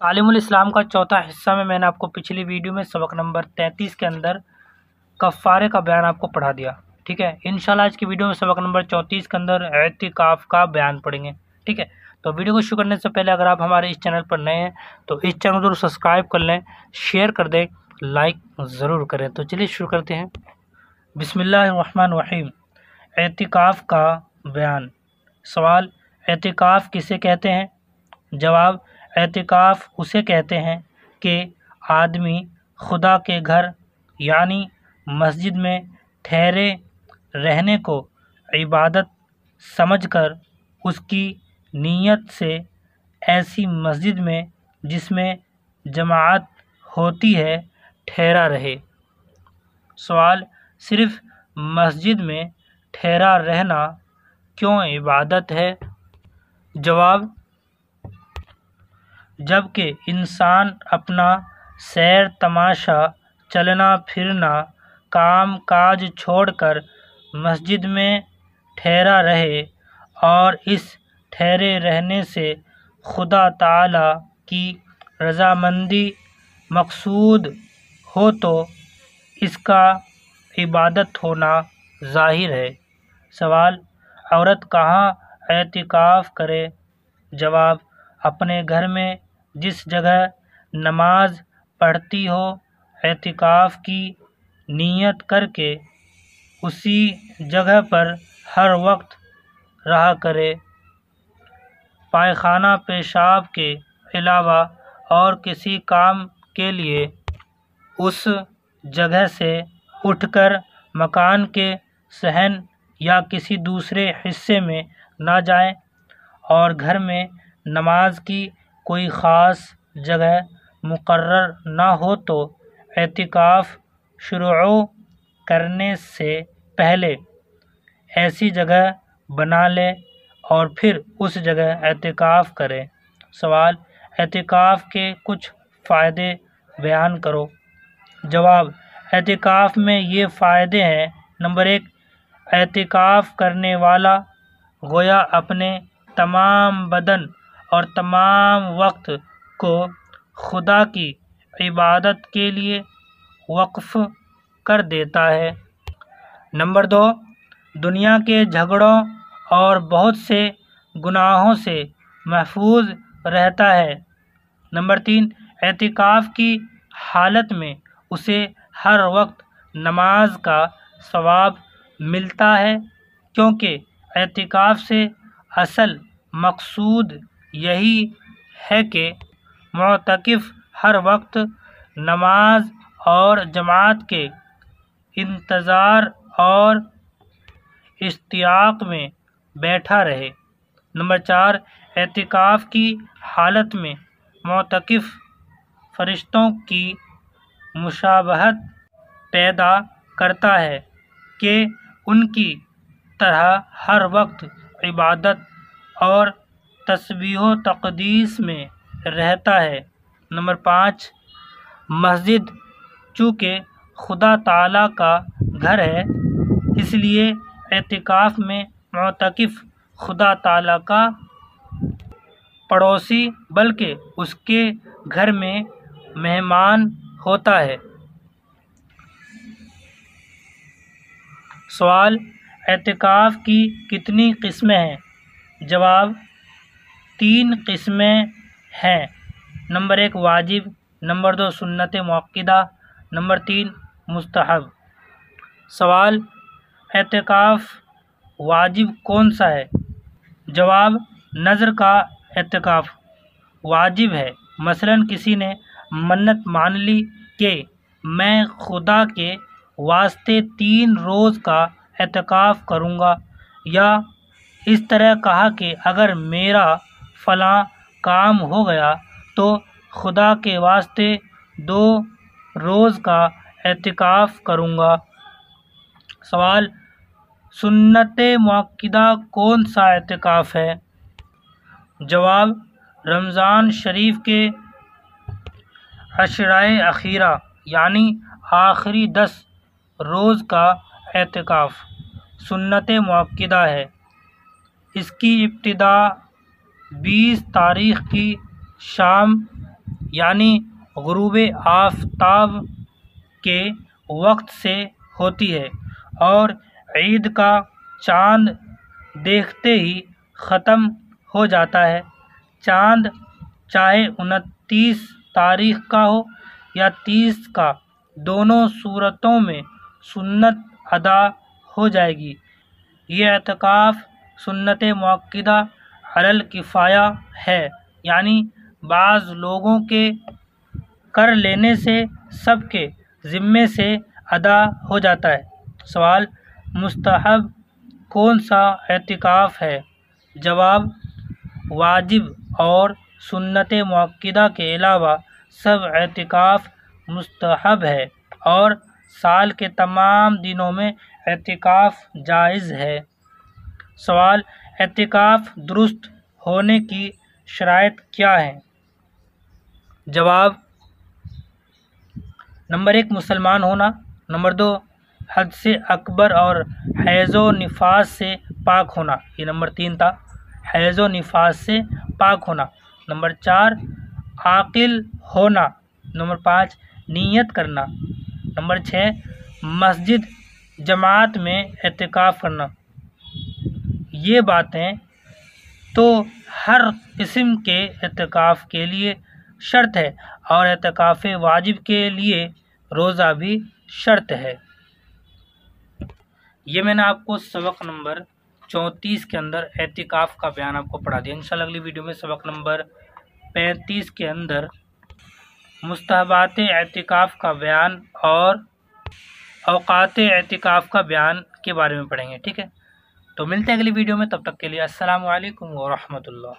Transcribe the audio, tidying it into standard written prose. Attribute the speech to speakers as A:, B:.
A: تعلیم الاسلام کا چوتھا حصہ میں نے آپ کو پچھلی ویڈیو میں سبق نمبر 33 کے اندر کفارے کا بیان آپ کو پڑھا دیا، ٹھیک ہے۔ انشاءاللہ آج کی ویڈیو میں سبق نمبر 34 کے اندر اعتکاف کا بیان پڑھیں گے، ٹھیک ہے۔ تو ویڈیو کو شروع کرنے سے پہلے اگر آپ ہمارے اس چینل پر نئے ہیں تو اس چینل کو ضرور سبسکرائب کر لیں، شیئر کر دیں، لائک ضرور کریں۔ تو چلیے شروع کرتے ہیں۔ بسم اللہ الرحمن الرحیم۔ اعتکاف کا بیان۔ سوال: اعتکاف کسے کہتے ہیں؟ جواب: اعتکاف اسے کہتے ہیں کہ آدمی خدا کے گھر یعنی مسجد میں ٹھہرے رہنے کو عبادت سمجھ کر اس کی نیت سے ایسی مسجد میں جس میں جماعت ہوتی ہے ٹھہرا رہے۔ سوال: صرف مسجد میں ٹھہرا رہنا کیوں عبادت ہے؟ جواب: جب کہ انسان اپنا سیر تماشا، چلنا پھرنا، کام کاج چھوڑ کر مسجد میں ٹھہرا رہے اور اس ٹھہرے رہنے سے خدا تعالی کی رضامندی مقصود ہو تو اس کا عبادت ہونا ظاہر ہے۔ سوال: عورت کہاں اعتکاف کرے؟ جواب: اپنے گھر میں جس جگہ نماز پڑھتی ہو اعتکاف کی نیت کر کے اسی جگہ پر ہر وقت رہا کرے۔ پائخانہ پیشاب کے علاوہ اور کسی کام کے لیے اس جگہ سے اٹھ کر مکان کے صحن یا کسی دوسرے حصے میں نہ جائیں، اور گھر میں نماز کی کوئی خاص جگہ مقرر نہ ہو تو اعتکاف شروع کرنے سے پہلے ایسی جگہ بنا لے اور پھر اس جگہ اعتکاف کرے۔ سوال: اعتکاف کے کچھ فائدے بیان کرو۔ جواب: اعتکاف میں یہ فائدے ہیں۔ نمبر 1، اعتکاف کرنے والا گویا اپنے تمام بدن اور تمام وقت کو خدا کی عبادت کے لیے وقف کر دیتا ہے۔ نمبر 2، دنیا کے جھگڑوں اور بہت سے گناہوں سے محفوظ رہتا ہے۔ نمبر 3، اعتکاف کی حالت میں اسے ہر وقت نماز کا ثواب ملتا ہے، کیونکہ اعتکاف سے اصل مقصود یہی ہے کہ معتکف ہر وقت نماز اور جماعت کے انتظار اور اشتیاق میں بیٹھا رہے۔ نمبر 4، اعتکاف کی حالت میں معتکف فرشتوں کی مشابہت پیدا کرتا ہے کہ ان کی طرح ہر وقت عبادت اور تسبیح و تقدیس میں رہتا ہے۔ نمبر 5، مسجد چونکہ خدا تعالی کا گھر ہے، اس لیے اعتکاف میں معتکف خدا تعالی کا پڑوسی بلکہ اس کے گھر میں مہمان ہوتا ہے۔ سوال: اعتکاف کی کتنی قسمیں ہیں؟ جواب: 3 قسمیں ہیں۔ نمبر 1 واجب، نمبر 2 سنت مؤکدہ، نمبر 3 مستحب۔ سوال: اعتکاف واجب کون سا ہے؟ جواب: نذر کا اعتکاف واجب ہے۔ مثلاً کسی نے منت مان لی کہ میں خدا کے واسطے 3 روز کا اعتکاف کروں گا، یا اس طرح کہا کہ اگر میرا فلاں کام ہو گیا تو خدا کے واسطے 2 روز کا اعتکاف کروں گا۔ سوال: سنت مؤکدہ کون سا اعتکاف ہے؟ جواب: رمضان شریف کے عشرۂ اخیرہ یعنی آخری 10 روز کا اعتکاف سنت مؤکدہ ہے۔ اس کی ابتدا 20 تاریخ کی شام یعنی غروب آفتاب کے وقت سے ہوتی ہے اور عید کا چاند دیکھتے ہی ختم ہو جاتا ہے۔ چاند چاہے 29 تاریخ کا ہو یا 30 کا، دونوں صورتوں میں سنت ادا ہو جائے گی۔ یہ اعتکاف سنت مؤکدہ علی الکفایہ ہے، یعنی بعض لوگوں کے کر لینے سے سب کے ذمے سے ادا ہو جاتا ہے۔ سوال: مستحب کون سا اعتکاف ہے؟ جواب: واجب اور سنت مؤکدہ کے علاوہ سب اعتکاف مستحب ہے، اور سال کے تمام دنوں میں اعتکاف جائز ہے۔ سوال: اعتکاف درست ہونے کی شرائط کیا ہیں؟ جواب: نمبر 1 مسلمان ہونا، نمبر 2 حد سے اکبر اور حیض و نفاس سے پاک ہونا، یہ نمبر 3 تھا، حیض و نفاس سے پاک ہونا، نمبر 4 عاقل ہونا، نمبر 5 نیت کرنا، نمبر 6 مسجد جماعت میں اعتکاف کرنا۔ یہ باتیں تو ہر قسم کے اعتکاف کے لیے شرط ہے، اور اعتکاف واجب کے لیے روزہ بھی شرط ہے۔ یہ میں نے آپ کو سبق نمبر 34 کے اندر اعتکاف کا بیان آپ کو پڑھا دیا۔ انشاءاللہ اگلی ویڈیو میں سبق نمبر 35 کے اندر مستحبات اعتکاف کا بیان اور اوقات اعتکاف کا بیان کے بارے میں پڑھیں گے، ٹھیک ہے؟ تو ملتے ہیں اگلی ویڈیو میں، تب تک کے لیے السلام علیکم ورحمۃ اللہ۔